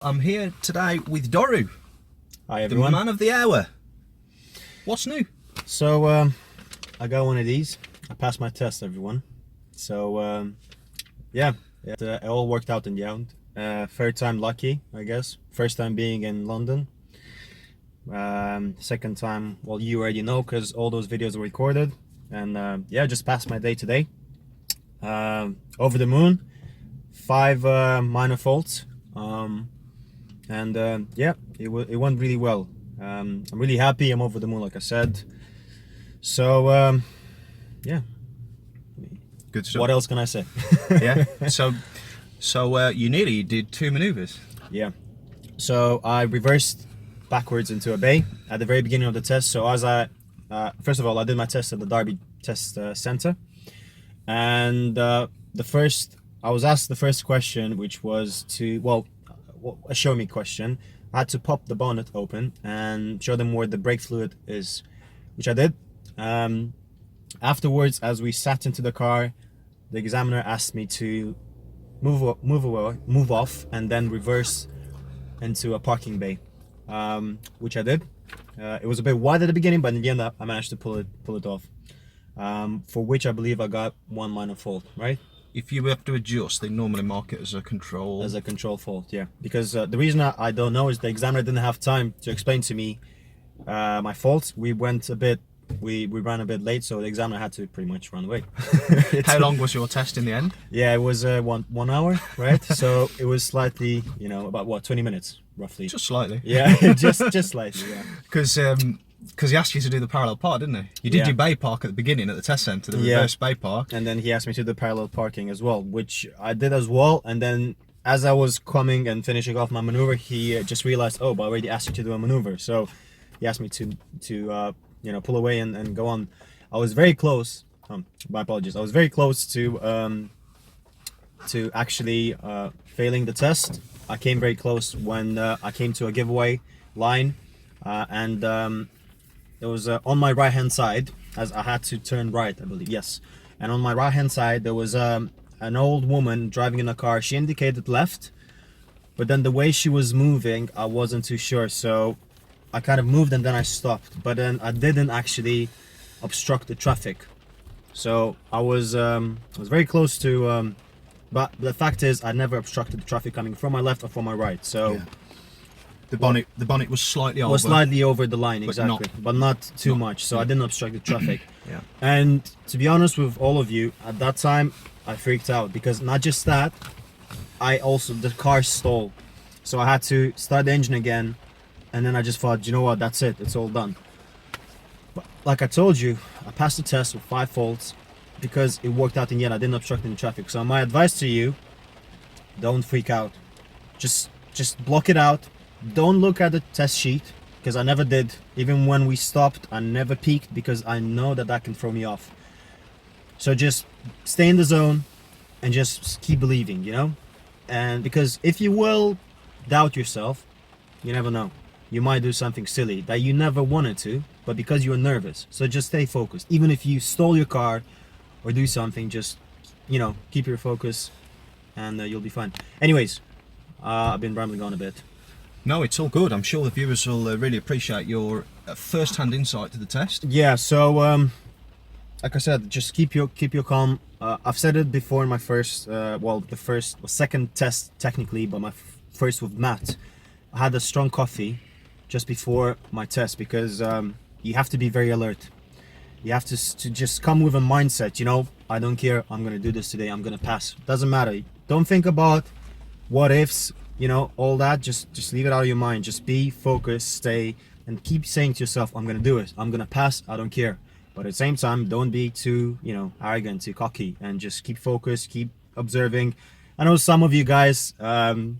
I'm here today with Doru, Hi the everyone. man of the hour. What's new? So I got one of these. I passed my test, everyone. So yeah, it all worked out in the end. Third time lucky, I guess. First time being in London. Second time, well, you already know because all those videos were recorded. And yeah, just passed my day today. Over the moon. 5 minor faults. And yeah, it went really well. I'm really happy. I'm over the moon, like I said. So yeah, Good stuff. what else can I say? Yeah. So you nearly did 2 manoeuvres. Yeah. So I reversed backwards into a bay at the very beginning of the test. So as first of all, I did my test at the Derby Test Center, and I was asked the first question, which was a show me question. I had to pop the bonnet open and show them where the brake fluid is, which I did. Afterwards, as we sat into the car, the examiner asked me to move off and then reverse into a parking bay, which I did. It was a bit wide at the beginning, but in the end I managed to pull it off, for which I believe I got 1 minor fault, right? If you have to adjust, they normally mark it as a control. As a control fault, yeah. Because the reason I don't know is the examiner didn't have time to explain to me my faults. We ran a bit late, so the examiner had to pretty much run away. How long was your test in the end? Yeah, it was 1 hour, right? So it was slightly, about what, 20 minutes roughly. Just slightly. Yeah, just slightly, yeah. Because he asked you to do the parallel park, didn't he? You did Yeah. do bay park at the beginning at the test centre, the reverse bay park. And then he asked me to do parallel parking as well, which I did as well. And then as I was coming and finishing off my maneuver, he just realized, oh, but I already asked you to do a maneuver. So he asked me to pull away and go on. I was very close. My apologies. I was very close to actually failing the test. I came very close when I came to a giveaway line, and it was on my right hand side, as I had to turn right, I believe, yes. And on my right hand side there was an old woman driving in a car. She indicated left, but then the way she was moving, I wasn't too sure, so I kind of moved and then I stopped, but then I didn't actually obstruct the traffic. So I was very close to, but the fact is I never obstructed the traffic coming from my left or from my right. So Yeah. The bonnet was slightly over. was slightly over the line, But exactly, but not too much. So I didn't obstruct the traffic. Yeah. And to be honest with all of you, at that time I freaked out, because not just that, the car stalled, so I had to start the engine again. And then I just thought, you know what, that's it, it's all done. But like I told you, I passed the test with 5 faults because it worked out in the end. I didn't obstruct any traffic. So my advice to you, don't freak out. Just block it out. Don't look at the test sheet, because I never did. Even when we stopped, I never peeked, because I know that can throw me off. So just stay in the zone and just keep believing, And because if you will doubt yourself, you never know. You might do something silly that you never wanted to, but because you're nervous. So just stay focused. Even if you stole your car or do something, just, keep your focus, and you'll be fine. Anyways, I've been rambling on a bit. No, it's all good. I'm sure the viewers will really appreciate your first-hand insight to the test. Yeah, so like I said, just keep your calm. I've said it before in my second test technically, but my first with Matt. I had a strong coffee just before my test, because you have to be very alert. You have to just come with a mindset, I don't care, I'm gonna do this today, I'm gonna pass. Doesn't matter. Don't think about what ifs, all that. Just leave it out of your mind. Just be focused, stay, and keep saying to yourself, I'm gonna do it, I'm gonna pass, I don't care. But at the same time, don't be too, arrogant, too cocky, and just keep focused, keep observing. I know some of you guys kind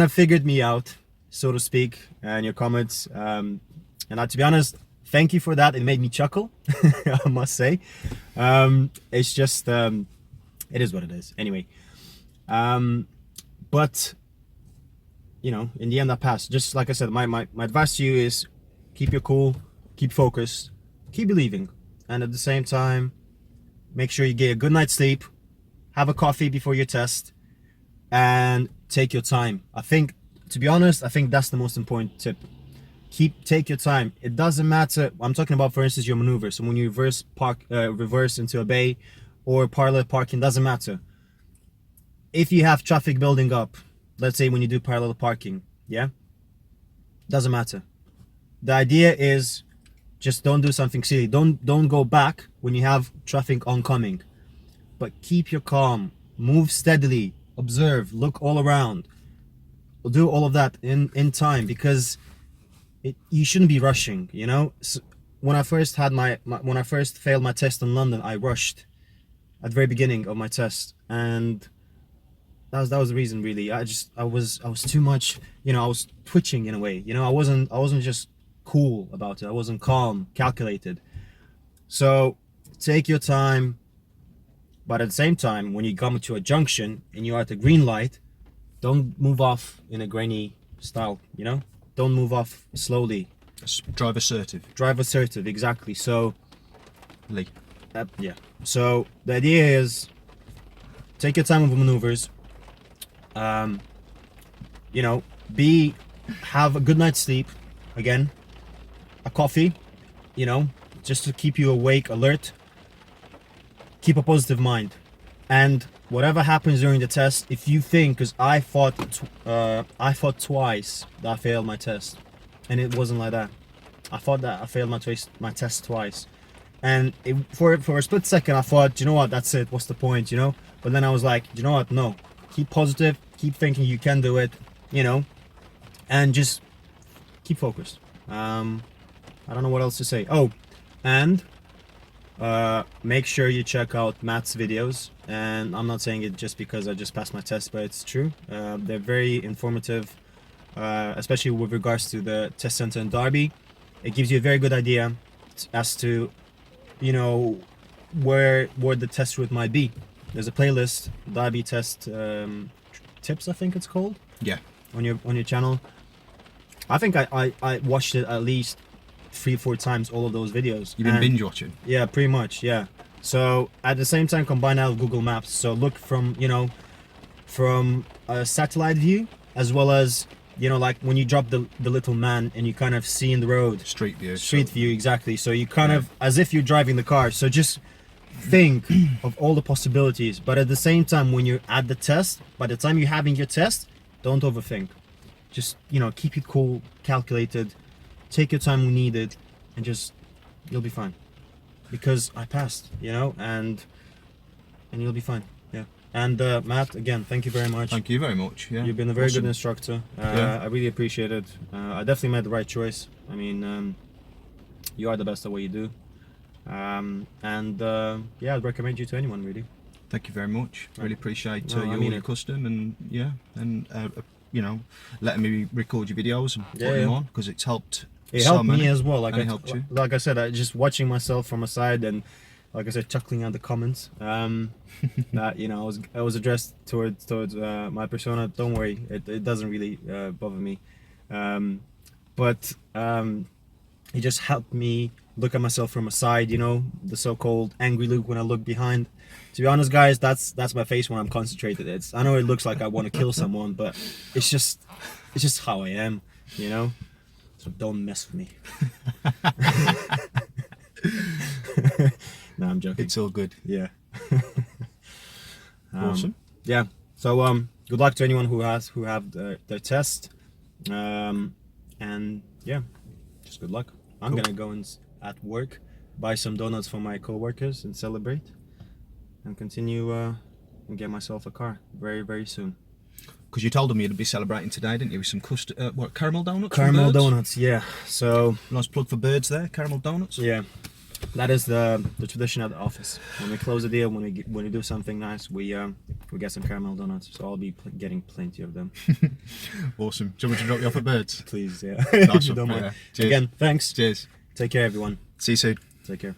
of figured me out, so to speak, in your comments, and to be honest, thank you for that. It made me chuckle. I must say. It's just it is what it is anyway. But in the end I passed. Just like I said, my advice to you is keep your cool, keep focused, keep believing, and at the same time make sure you get a good night's sleep, have a coffee before your test, and take your time. I think to be honest, I think that's the most important tip. Take your time. It doesn't matter. I'm talking about, for instance, your maneuver. So when you reverse into a bay or parallel parking, doesn't matter. If you have traffic building up, let's say when you do parallel parking, yeah, doesn't matter. The idea is just don't do something silly. Don't go back when you have traffic oncoming, but keep your calm. Move steadily. Observe. Look all around. Do all of that in time, because you shouldn't be rushing. You know, so when I first had when I first failed my test in London, I rushed at the very beginning of my test, and that was the reason, really. I was too much. You know, I was twitching in a way. You know, I wasn't just cool about it. I wasn't calm, calculated. So take your time, but at the same time, when you come to a junction and you're at a green light, don't move off in a grainy style. You know, don't move off slowly. Drive assertive. Drive assertive, exactly. So, Lee. yeah. So the idea is take your time with the maneuvers. You know, have a good night's sleep. Again, a coffee. You know, just to keep you awake, alert. Keep a positive mind, and whatever happens during the test, if you think, because I thought twice that I failed my test, and it wasn't like that. I thought that I failed my test twice, and for a split second I thought, you know what, that's it. What's the point, you know? But then I was like, you know what? No, keep positive. Keep thinking you can do it. You know, and just keep focused. I don't know what else to say. Oh, and make sure you check out Matt's videos, and I'm not saying it just because I just passed my test, but it's true. They're very informative, especially with regards to the test center in Derby. It gives you a very good idea as to, you know, where the test route might be. There's a playlist, Derby test tips, I think it's called. Yeah. On your channel. I think I watched it at least 3-4 times, all of those videos. You've been binge watching? Yeah, pretty much, yeah. So at the same time, combine that with Google Maps. So look from a satellite view, as well as, you know, like when you drop the little man and you kind of see in the road. Street view. Street view, exactly. So you kind of, as if you're driving the car. So just think of all the possibilities. But at the same time, when you're at the test, by the time you're having your test, don't overthink. Just, you know, keep it cool, calculated. Take your time when needed, and just, you'll be fine. Because I passed, you know, and you'll be fine. Yeah. And Matt, again, thank you very much. Thank you very much. Yeah. You've been a very Awesome. good instructor. Yeah. I really appreciate it. I definitely made the right choice. I mean, you are the best at what you do. Yeah, I'd recommend you to anyone, really. Thank you very much. Really appreciate No, I mean your it. custom, and yeah, and you know, letting me record your videos and Yeah, putting them yeah. on, because it's helped. It so helped me many. as well. Like And it helped you. Like I said, I just watching myself from a side, and like I said, chuckling at the comments. That, you know, I was addressed towards my persona. Don't worry, it doesn't really bother me. But it just helped me look at myself from a side. You know, the so-called angry look when I look behind. To be honest, guys, that's my face when I'm concentrated. I know it looks like I want to kill someone, but it's just how I am. You know. So don't mess with me. No, I'm joking. It's all good. Yeah. Awesome. Yeah. So good luck to anyone who have their test. And yeah, just good luck. I'm Cool. gonna go at work, buy some donuts for my co-workers and celebrate, and continue and get myself a car very, very soon. Because you told them you'd be celebrating today, didn't you? With some caramel donuts? from Caramel Birds? donuts, yeah. So Nice plug for Birds there. Caramel donuts. yeah, that is the tradition at the office. When we close a deal, when we do something nice, we get some caramel donuts. So I'll be getting plenty of them. Awesome. Do you want me to drop you off at Birds? Please, yeah. Nice one. Don't mind. Yeah. Cheers. Again, thanks. Cheers. Take care, everyone. See you soon. Take care.